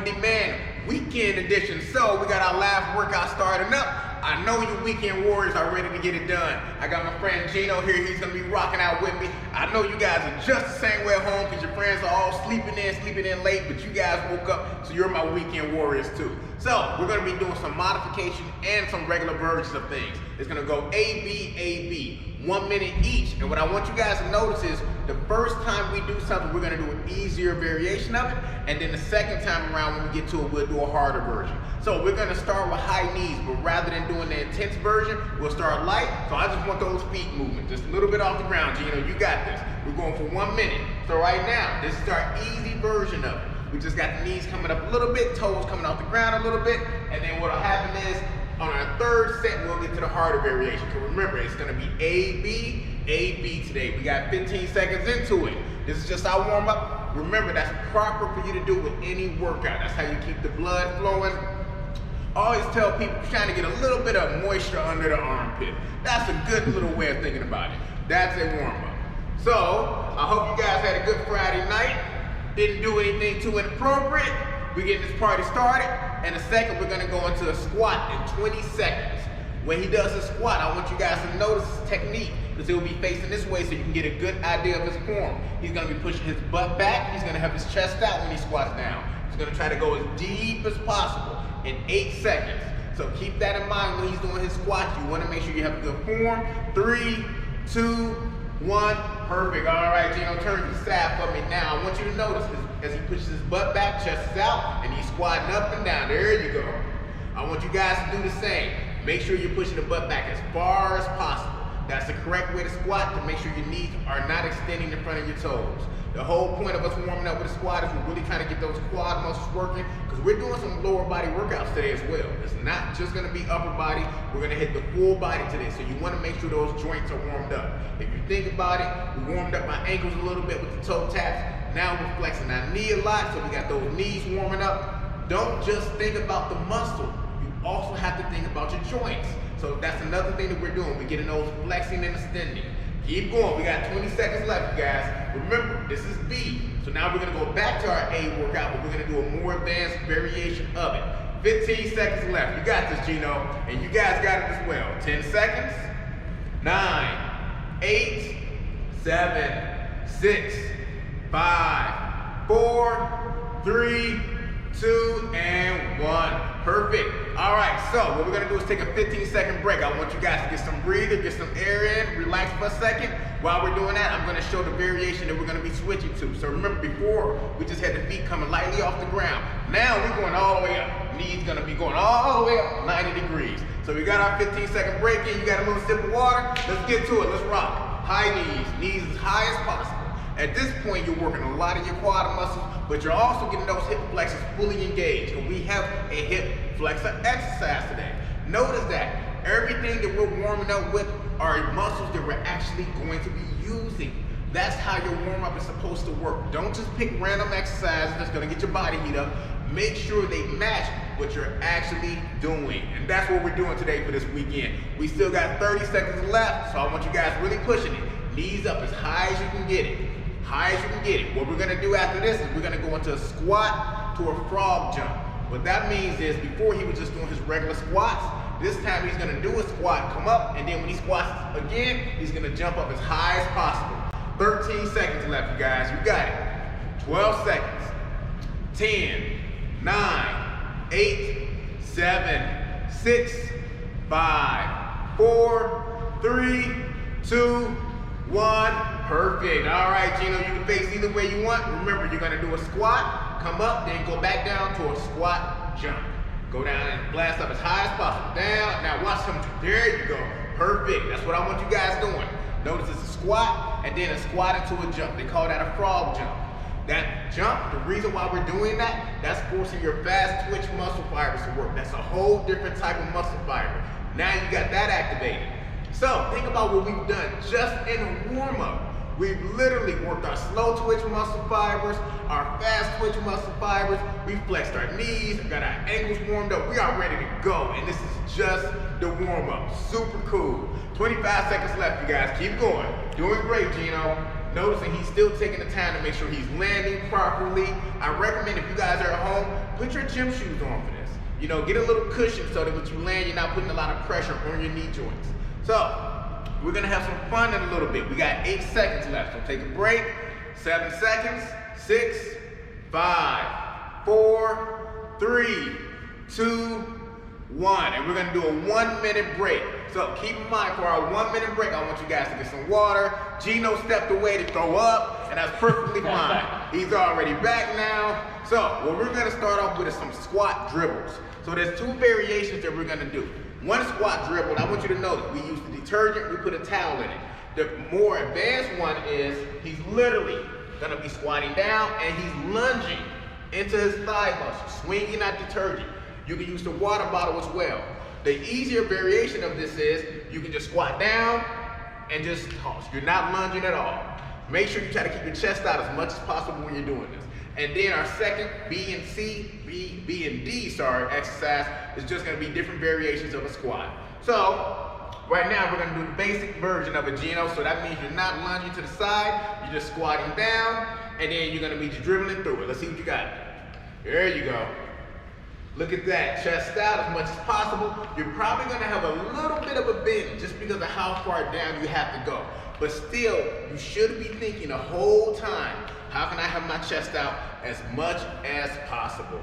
on-demand weekend edition. So we got our last workout starting up. I know you weekend warriors are ready to get it done. I got my friend Gino here. He's gonna be rocking out with me. I know you guys are just the same way at home because your friends are all sleeping in late, but you guys woke up, so you're my weekend warriors too. So we're gonna be doing some modification and some regular versions of things. It's gonna go A, B, A, B. 1 minute each. And what I want you guys to notice is the first time we do something, we're gonna do an easier variation of it. And then the second time around when we get to it, we'll do a harder version. So we're gonna start with high knees, but rather than doing the intense version, we'll start light. So I just want those feet moving, just a little bit off the ground, Gino, you got this. We're going for 1 minute. So right now, this is our easy version of it. We just got the knees coming up a little bit, toes coming off the ground a little bit, and then what'll happen is, on our third set, we'll get to the harder variation. So remember, it's gonna be A, B today. We got 15 seconds into it. This is just our warm up. Remember, that's proper for you to do with any workout. That's how you keep the blood flowing. I always tell people, trying to get a little bit of moisture under the armpit. That's a good little way of thinking about it. That's a warm up. So, I hope you guys had a good Friday night. Didn't do anything too inappropriate. We're getting this party started. In a second, we're gonna go into a squat in 20 seconds. When he does a squat, I want you guys to notice his technique, because he'll be facing this way so you can get a good idea of his form. He's gonna be pushing his butt back. He's gonna have his chest out when he squats down. He's gonna try to go as deep as possible in 8 seconds. So keep that in mind when he's doing his squats. You wanna make sure you have a good form. 3, 2, 1, perfect. All right, Gino, turn to the side for me now. I want you to notice as he pushes his butt back, chest is out, and he's squatting up and down. There you go. I want you guys to do the same. Make sure you're pushing the butt back as far as possible. That's the correct way to squat, to make sure your knees are not extending in front of your toes. The whole point of us warming up with a squat is we're really trying to get those quad muscles working, because we're doing some lower body workouts today as well. It's not just gonna be upper body, we're gonna hit the full body today. So you wanna make sure those joints are warmed up. If you think about it, we warmed up my ankles a little bit with the toe taps. Now we're flexing our knee a lot, so we got those knees warming up. Don't just think about the muscle, you also have to think about your joints. So that's another thing that we're doing. We're getting those flexing and extending. Keep going, we got 20 seconds left, you guys. Remember, this is B. So now we're gonna go back to our A workout, but we're gonna do a more advanced variation of it. 15 seconds left. You got this, Gino, and you guys got it as well. 10 seconds. 9, 8, 7, 6, 5, 4, 3, 2, and 1. Perfect. All right, so what we're gonna do is take a 15-second break. I want you guys to get some breather, get some air in, relax for a second. While we're doing that, I'm gonna show the variation that we're gonna be switching to. So remember, before, we just had the feet coming lightly off the ground. Now we're going all the way up. Knees gonna be going all the way up 90 degrees. So we got our 15-second break in. You got a little sip of water. Let's get to it, let's rock. High knees as high as possible. At this point, you're working a lot of your quad muscles, but you're also getting those hip flexors fully engaged. And we have a hip flexor exercise today. Notice that everything that we're warming up with are muscles that we're actually going to be using. That's how your warm-up is supposed to work. Don't just pick random exercises that's gonna get your body heat up. Make sure they match what you're actually doing. And that's what we're doing today for this weekend. We still got 30 seconds left, so I want you guys really pushing it. Knees up as high as you can get it. High as you can get it. What we're gonna do after this is we're gonna go into a squat to a frog jump. What that means is, before he was just doing his regular squats, this time he's gonna do a squat, come up, and then when he squats again, he's gonna jump up as high as possible. 13 seconds left, you guys, you got it. 12 seconds. 10, 9, 8, 7, 6, 5, 4, 3, 2, 1. Perfect. All right, Gino, you can face either way you want. Remember, you're gonna do a squat, come up, then go back down to a squat jump. Go down and blast up as high as possible. Down. Now watch him. There you go. Perfect. That's what I want you guys doing. Notice it's a squat and then a squat into a jump. They call that a frog jump. That jump, the reason why we're doing that, that's forcing your fast twitch muscle fibers to work. That's a whole different type of muscle fiber. Now you got that activated. So think about what we've done just in a warm-up. We've literally worked our slow twitch muscle fibers, our fast twitch muscle fibers. We flexed our knees, got our ankles warmed up. We are ready to go. And this is just the warm up. Super cool. 25 seconds left, you guys. Keep going. Doing great, Gino. noticing he's still taking the time to make sure he's landing properly. I recommend if you guys are at home, put your gym shoes on for this. You know, get a little cushion so that when you land, you're not putting a lot of pressure on your knee joints. So, we're gonna have some fun in a little bit. We got 8 seconds left, so take a break. 7 seconds, 6, 5, 4, 3, 2, 1. And we're gonna do a 1-minute break. So keep in mind, for our 1-minute break, I want you guys to get some water. Gino stepped away to throw up, and that's perfectly fine. He's already back now. So what we're gonna start off with is some squat dribbles. So there's 2 variations that we're gonna do. One squat dribble, and I want you to know that we use the detergent, we put a towel in it. The more advanced one is, he's literally gonna be squatting down and he's lunging into his thigh muscle, swinging that detergent. You can use the water bottle as well. The easier variation of this is, you can just squat down and just toss. You're not lunging at all. Make sure you try to keep your chest out as much as possible when you're doing this. And then our second B and D exercise is just gonna be different variations of a squat. So, right now we're gonna do the basic version of a Gino, so that means you're not lunging to the side, you're just squatting down, and then you're gonna be just dribbling through it. Let's see what you got. There you go. Look at that, chest out as much as possible. You're probably gonna have a little bit of a bend just because of how far down you have to go. But still, you should be thinking the whole time, how can I have my chest out as much as possible?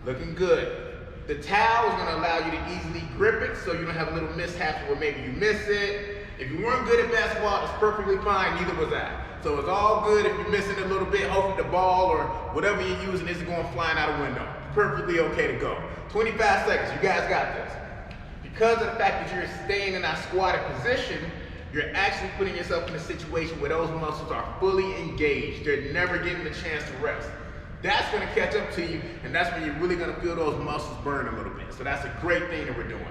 Looking good. The towel is gonna allow you to easily grip it so you don't have little mishaps where maybe you miss it. If you weren't good at basketball, it's perfectly fine, neither was I. So it's all good if you're missing a little bit, hopefully the ball or whatever you're using isn't going flying out a window. Perfectly okay to go. 25 seconds, you guys got this. Because of the fact that you're staying in that squatted position, you're actually putting yourself in a situation where those muscles are fully engaged. They're never getting the chance to rest. That's gonna catch up to you, and that's when you're really gonna feel those muscles burn a little bit. So that's a great thing that we're doing.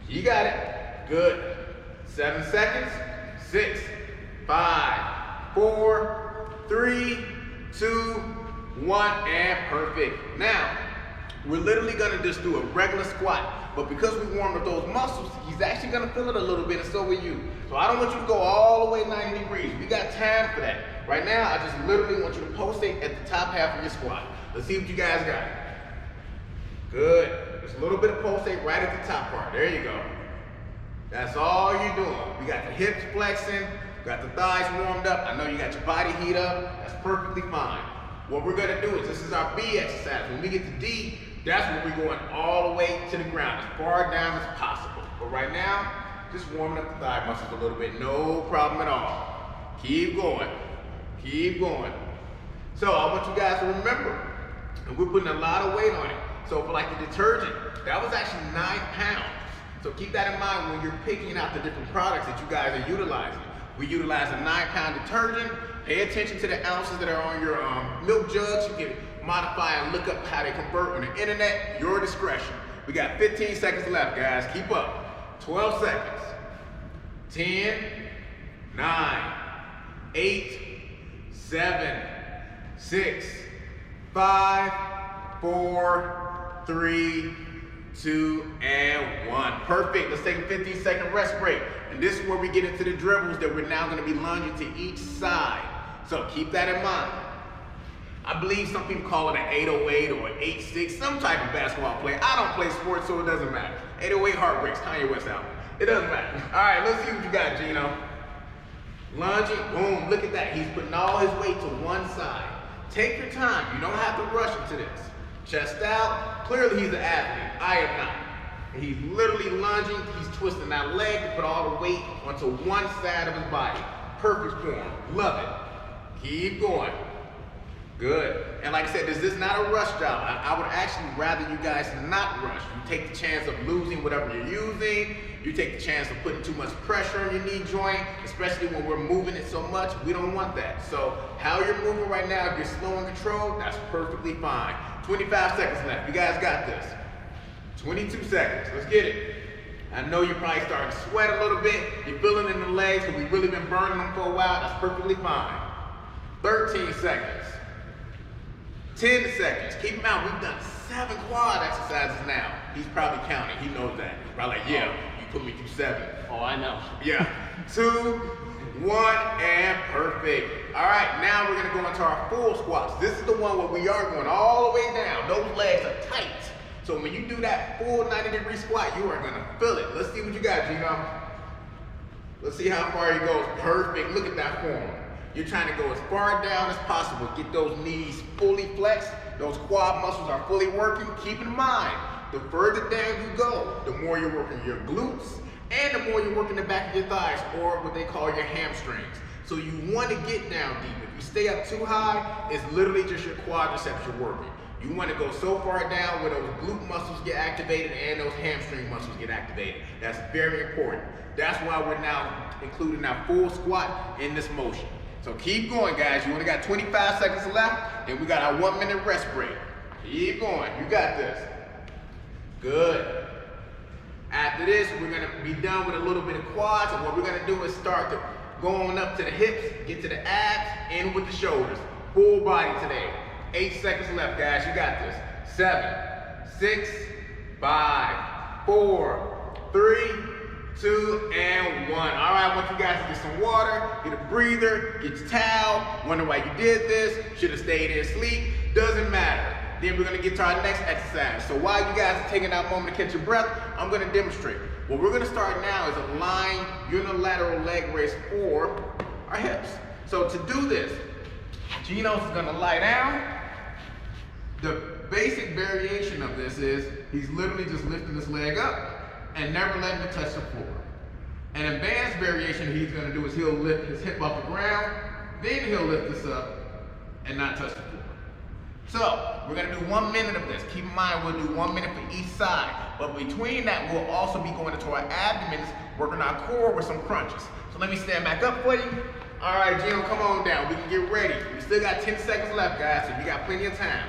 You got it, good. 7 seconds, 6, 5, 4, 3, 2, 1, and perfect. Now, we're literally gonna just do a regular squat, but because we warmed up those muscles, he's actually gonna feel it a little bit, and so will you. So I don't want you to go all the way 90 degrees. We got time for that. Right now, I just literally want you to pulsate at the top half of your squat. Let's see what you guys got. Good. Just a little bit of pulsate right at the top part. There you go. That's all you're doing. We got the hips flexing, got the thighs warmed up. I know you got your body heat up. That's perfectly fine. What we're gonna do is, this is our B exercise. When we get to D, that's when we're going all the way to the ground, as far down as possible. But right now, just warming up the thigh muscles a little bit, no problem at all. Keep going, keep going. So I want you guys to remember, and we're putting a lot of weight on it. So for like the detergent, that was actually 9 pounds. So keep that in mind when you're picking out the different products that you guys are utilizing. We utilize a 9-pound detergent. Pay attention to the ounces that are on your milk jugs. You can modify and look up how they convert on the internet, your discretion. We got 15 seconds left, guys. Keep up. 12 seconds. 10, 9, 8, 7, 6, 5, 4, 3, 2, and 1. Perfect. Let's take a 15-second rest break. And this is where we get into the dribbles that we're now going to be lunging to each side. So keep that in mind. I believe some people call it an 808 or an 8-6, some type of basketball play. I don't play sports, so it doesn't matter. 808 Heartbreaks, Kanye West album. It doesn't matter. All right, let's see what you got, Gino. Lunging, boom, look at that. He's putting all his weight to one side. Take your time. You don't have to rush into this. Chest out. Clearly he's an athlete. I am not. And he's literally lunging. He's twisting that leg to put all the weight onto one side of his body. Perfect form. Love it. Keep going. Good. And like I said, this is not a rush job. I would actually rather you guys not rush. You take the chance of losing whatever you're using. You take the chance of putting too much pressure on your knee joint, especially when we're moving it so much. We don't want that. So how you're moving right now, if you're slow and controlled, that's perfectly fine. 25 seconds left. You guys got this. 22 seconds. Let's get it. I know you're probably starting to sweat a little bit. You're feeling it in the legs because we've really been burning them for a while. That's perfectly fine. 13 seconds. 10 seconds. Keep them out. We've done 7 quad exercises now. He's probably counting. He knows that. Probably like, yeah, you put me through 7. Oh, I know. Yeah. 2, one, and perfect. All right, now we're gonna go into our full squats. This is the one where we are going all the way down. Those legs are tight. So when you do that full 90-degree squat, you are gonna feel it. Let's see what you got, Gino. Let's see how far he goes. Perfect, look at that form. You're trying to go as far down as possible. Get those knees fully flexed. Those quad muscles are fully working. Keep in mind, the further down you go, the more you're working your glutes and the more you're working the back of your thighs, or what they call your hamstrings. So you want to get down deep. If you stay up too high, it's literally just your quadriceps you're working. You want to go so far down where those glute muscles get activated and those hamstring muscles get activated. That's very important. That's why we're now including our full squat in this motion. So keep going, guys. You only got 25 seconds left, and we got our 1 minute rest break. Keep going. You got this. Good. After this, we're gonna be done with a little bit of quads, and what we're gonna do is start to go on up to the hips, get to the abs, and with the shoulders. Full body today. 8 seconds left, guys. You got this. 7, 6, 5, 4, 3, 2, and 1. All right, I want you guys to get some water, get a breather, get your towel. Wonder why you did this. Should have stayed in sleep. Doesn't matter. Then we're gonna get to our next exercise. So while you guys are taking that moment to catch your breath, I'm gonna demonstrate. What we're gonna start now is a lying unilateral leg raise for our hips. So to do this, Gino's is gonna lie down. The basic variation of this is he's literally just lifting this leg up and never letting it touch the floor. An advanced variation he's gonna do is he'll lift his hip off the ground, then he'll lift this up and not touch the floor. So, we're gonna do 1 minute of this. Keep in mind, we'll do 1 minute for each side. But between that, we'll also be going into our abdomens, working our core with some crunches. So let me stand back up for you. All right, Gino, come on down. We can get ready. We still got 10 seconds left, guys, so you got plenty of time.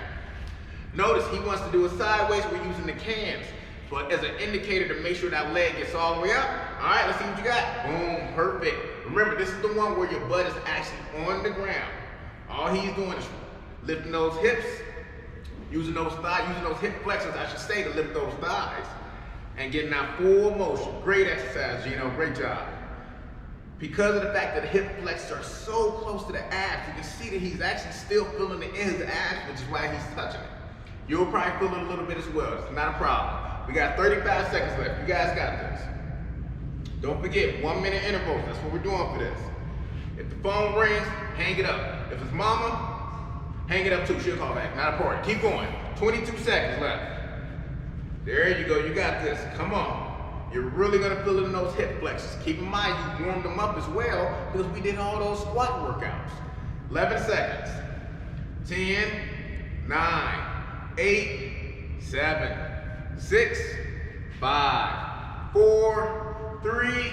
Notice he wants to do it sideways. We're using the cans, but as an indicator to make sure that leg gets all the way up. All right, let's see what you got. Boom, perfect. Remember, this is the one where your butt is actually on the ground. All he's doing is lifting those hips, using those thighs, using those hip flexors, I should say, to lift those thighs, and getting that full motion. Great exercise, Gino, great job. Because of the fact that the hip flexors are so close to the abs, you can see that he's actually still feeling it in his abs, which is why he's touching it. You'll probably feel it a little bit as well. It's not a problem. We got 35 seconds left. You guys got this. Don't forget, 1 minute intervals. That's what we're doing for this. If the phone rings, hang it up. If it's mama, hang it up too. She'll call back. Not important. Keep going. 22 seconds left. There you go. You got this. Come on. You're really going to feel it in those hip flexors. Keep in mind, you warmed them up as well because we did all those squat workouts. 11 seconds. 10, 9, 8, 7, 6, 5, 4, 3,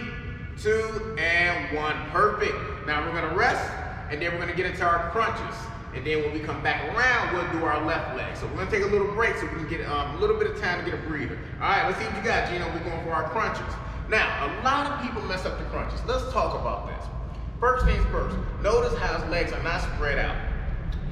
2, and 1. Perfect. Now we're gonna rest, and then we're gonna get into our crunches. And then when we come back around, we'll do our left leg. So we're gonna take a little break so we can get a little bit of time to get a breather. All right, let's see what you got, Gino. We're going for our crunches. Now, a lot of people mess up the crunches. Let's talk about this. First things first, notice how his legs are not spread out.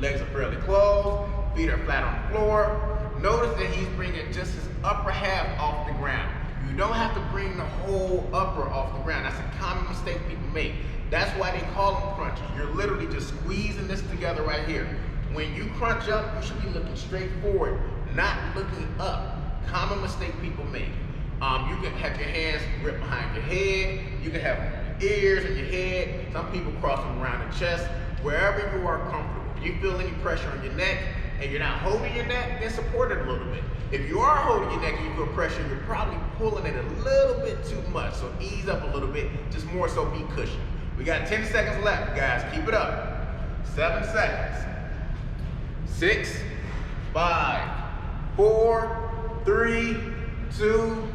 Legs are fairly closed, feet are flat on the floor. Notice that he's bringing just his upper half off the ground. You don't have to bring the whole upper off the ground. That's a common mistake people make. That's why they call them crunches. You're literally just squeezing this together right here. When you crunch up, you should be looking straight forward, not looking up. Common mistake people make. You can have your hands gripped behind your head. You can have them on your ears and your head. Some people cross them around the chest. Wherever you are comfortable. If you feel any pressure on your neck and you're not holding your neck, then support it a little bit. If you are holding your neck and you feel pressure, you're probably pulling it a little bit too much. So ease up a little bit, just more so be cushioned. We got 10 seconds left, guys. Keep it up. 7 seconds. 6, 5, 4, 3, 2,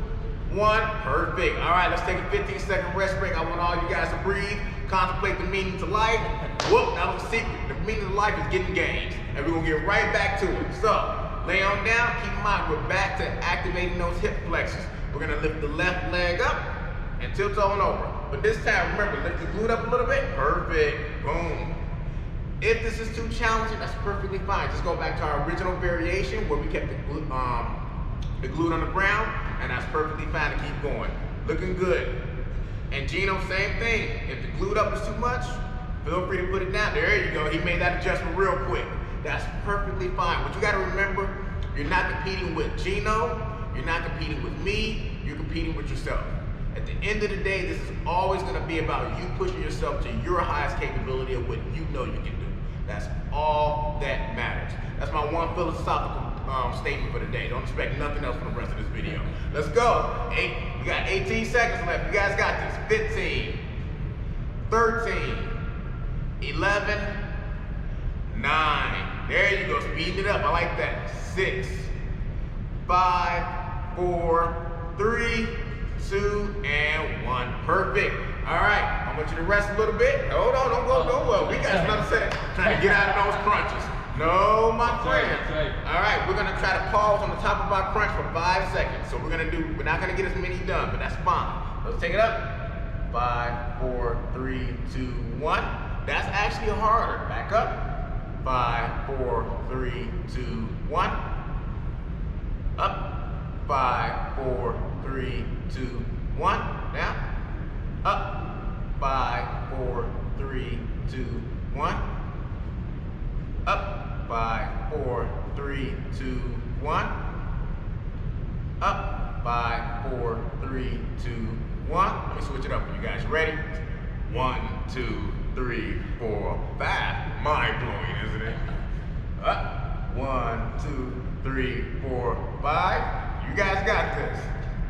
1. Perfect. All right, let's take a 15-second rest break. I want all you guys to breathe, contemplate the meaning to life. Whoop, that was a secret. The meaning of life is getting games. And we're going to get right back to it. So, lay on down. Keep in mind, we're back to activating those hip flexors. We're going to lift the left leg up and tilt on over. But this time, remember, lift the glute up a little bit. Perfect. Boom. If this is too challenging, that's perfectly fine. Just go back to our original variation where we kept the glute on the ground, and that's perfectly fine to keep going. Looking good. And Gino, same thing. If the glued up is too much, feel free to put it down. There you go. He made that adjustment real quick. That's perfectly fine. But you got to remember, you're not competing with Gino. You're not competing with me. You're competing with yourself. At the end of the day, this is always going to be about you pushing yourself to your highest capability of what you know you can do. That's all that matters. That's my one philosophical statement for the day. Don't expect nothing else from the rest of this video. Let's go. We got 18 seconds left. You guys got this. 15, 13, 11, 9. There you go. Speeding it up. I like that. 6, 5, 4, 3, 2, and 1. Perfect. All right. I want you to rest a little bit. Hold on. Don't go. We got another set. Trying to get out of those crunches. No, my friend. All right, we're gonna try to pause on the top of our crunch for 5 seconds. So we're not gonna get as many done, but that's fine. Let's take it up. 5, 4, 3, 2, 1. That's actually harder. Back up. 5, 4, 3, 2, 1. Up. 5, 4, 3, 2, 1. Down. Up. 5, 4, 3, 2, 1. Up. 5, 4, 3, 2, 1. Up. 5, 4, 3, 2, 1. Let me switch it up for you guys. Ready? 1, 2, 3, 4, 5. Mind blowing, isn't it? Up. 1, 2, 3, 4, 5. You guys got this.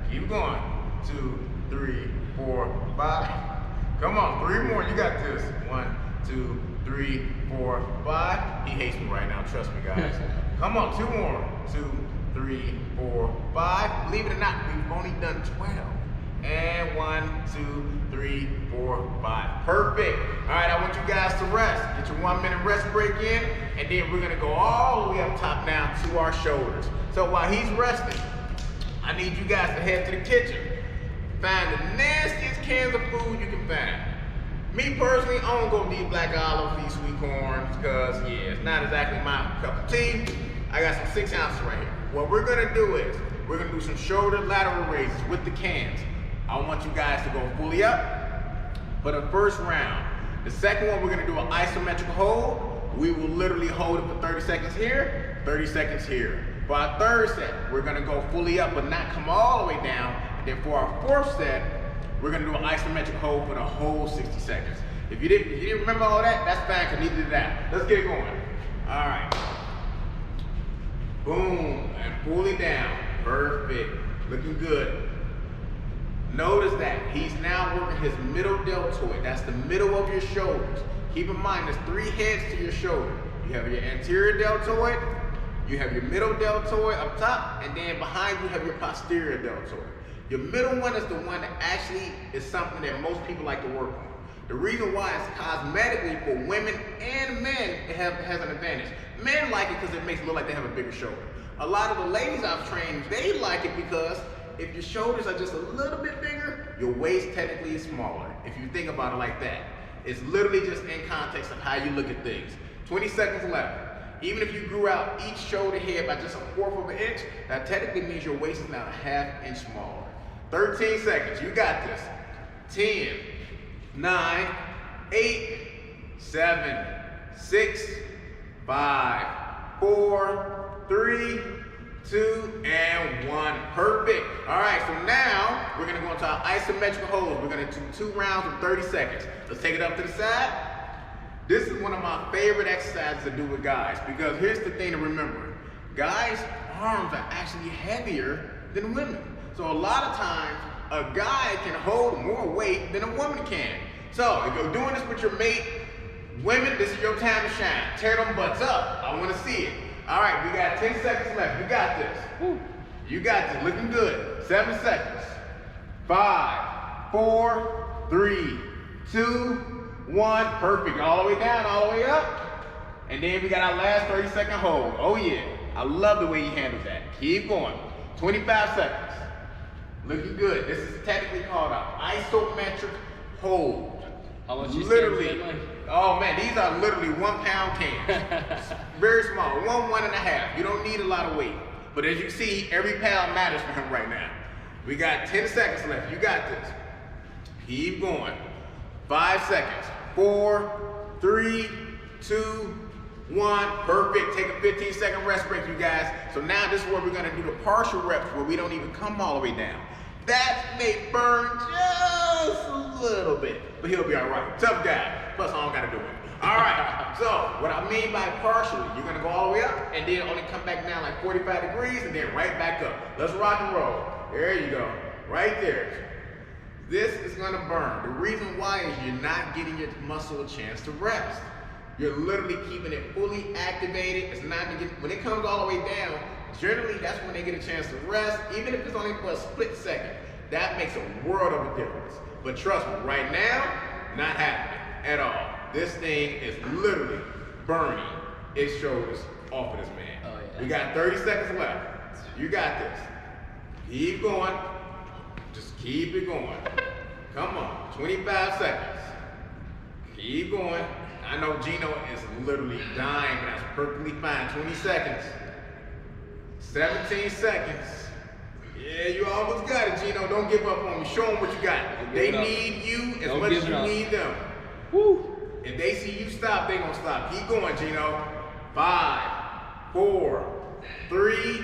Keep going. 2, 3, 4, 5. Come on, 3 more. You got this. 1, 2, 3, 4, 5. He hates me right now, trust me, guys. Come on, 2 more. 2, 3, 4, 5. Believe it or not, we've only done 12. And 1, 2, 3, 4, 5. Perfect. All right, I want you guys to rest. Get your 1-minute rest break in, and then we're gonna go all the way up top now to our shoulders. So while he's resting, I need you guys to head to the kitchen. Find the nastiest cans of food you can find. Me personally, I don't go deep black olives, these sweet corns, because yeah, it's not exactly my cup of tea. I got some 6 ounces right here. What we're gonna do is, we're gonna do some shoulder lateral raises with the cans. I want you guys to go fully up for the first round. The second one, we're gonna do an isometric hold. We will literally hold it for 30 seconds here, 30 seconds here. For our third set, we're gonna go fully up but not come all the way down. And then for our fourth set, we're gonna do an isometric hold for the whole 60 seconds. If you didn't remember all that, that's fine, because neither did that. Let's get it going. All right. Boom, and fully down. Perfect, looking good. Notice that he's now working his middle deltoid. That's the middle of your shoulders. Keep in mind, there's 3 heads to your shoulder. You have your anterior deltoid, you have your middle deltoid up top, and then behind you have your posterior deltoid. Your middle one is the one that actually is something that most people like to work on. The reason why is cosmetically for women and men, it has an advantage. Men like it because it makes it look like they have a bigger shoulder. A lot of the ladies I've trained, they like it because if your shoulders are just a little bit bigger, your waist technically is smaller. If you think about it like that. It's literally just in context of how you look at things. 20 seconds left. Even if you grew out each shoulder head by just 1/4 of an inch, that technically means your waist is now 1/2 inch smaller. 13 seconds, you got this. 10, 9, 8, 7, 6, 5, 4, 3, 2, and 1. Perfect. All right, so now we're gonna go into our isometric holds. We're gonna do 2 rounds of 30 seconds. Let's take it up to the side. This is one of my favorite exercises to do with guys, because here's the thing to remember. Guys' arms are actually heavier than women. So a lot of times, a guy can hold more weight than a woman can. So if you're doing this with your mate, women, this is your time to shine. Tear them butts up. I want to see it. All right, we got 10 seconds left. You got this. Woo. You got this. Looking good. 7 seconds. 5, 4, 3, 2, 1. Perfect. All the way down, all the way up. And then we got our last 30-second hold. Oh yeah. I love the way he handles that. Keep going. 25 seconds. Looking good. This is technically called an isometric hold. How much you literally, oh man, these are literally 1-pound cans. Very small, 1.5. You don't need a lot of weight. But as you see, every pound matters for him right now. We got 10 seconds left. You got this. Keep going. 5 seconds. 4, 3, 2, 1. Perfect. Take a 15-second rest break, you guys. So now this is where we're gonna do the partial reps where we don't even come all the way down. That may burn just a little bit, but he'll be all right. Tough guy. Plus, I don't gotta do it. All right. So what I mean by partial, you're gonna go all the way up and then only come back down like 45 degrees and then right back up. Let's rock and roll. There you go. Right there. This is gonna burn. The reason why is you're not getting your muscle a chance to rest. You're literally keeping it fully activated. It's not gonna get, when it comes all the way down, generally that's when they get a chance to rest, even if it's only for a split second. That makes a world of a difference. But trust me, right now, not happening at all. This thing is literally burning its shoulders off of this man. Oh, yeah. We got 30 seconds left. You got this. Keep going. Just keep it going. Come on, 25 seconds. Keep going. I know Gino is literally dying, but that's perfectly fine. 20 seconds. 17 seconds. Yeah, you almost got it, Gino. Don't give up on me. Show them what you got. They need you as much as you need them. Woo. If they see you stop, they gonna stop. Keep going, Gino. 5, 4, 3,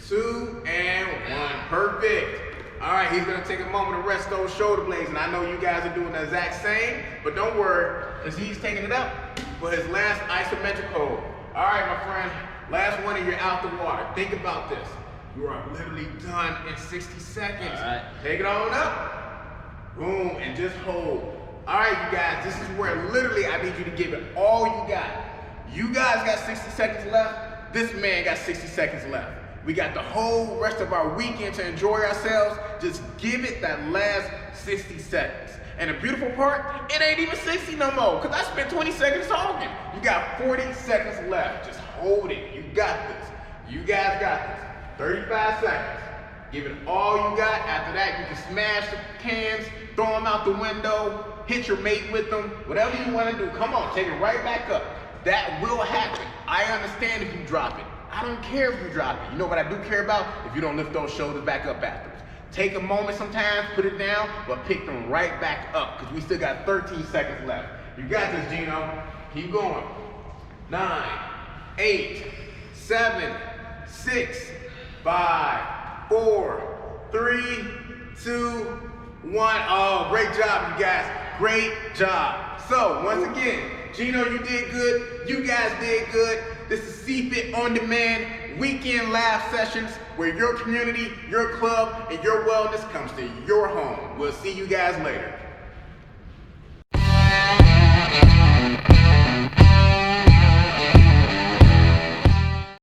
2, and 1. Perfect. All right, he's gonna take a moment to rest those shoulder blades, and I know you guys are doing the exact same, but don't worry, because he's taking it up for his last isometric hold. All right, my friend, last one and you're out the water. Think about this. You are literally done in 60 seconds. All right. Take it on up. Boom, and just hold. All right, you guys, this is where literally I need you to give it all you got. You guys got 60 seconds left. This man got 60 seconds left. We got the whole rest of our weekend to enjoy ourselves. Just give it that last 60 seconds. And the beautiful part, it ain't even 60 no more, because I spent 20 seconds talking. You got 40 seconds left. Just hold it. You got this. You guys got this. 35 seconds. Give it all you got. After that, you can smash the cans, throw them out the window, hit your mate with them, whatever you want to do. Come on, take it right back up. That will happen. I understand if you drop it. I don't care if you drop it. You know what I do care about? If you don't lift those shoulders back up afterwards. Take a moment sometimes, put it down, but pick them right back up, because we still got 13 seconds left. You got this, Gino. Keep going. 9, 8, 7, 6, 5, 4, 3, 2, 1. Oh, great job, you guys. Great job. So, once again, Gino, you did good. You guys did good. This is Cfit On Demand weekend live sessions where your community, your club, and your wellness comes to your home. We'll see you guys later.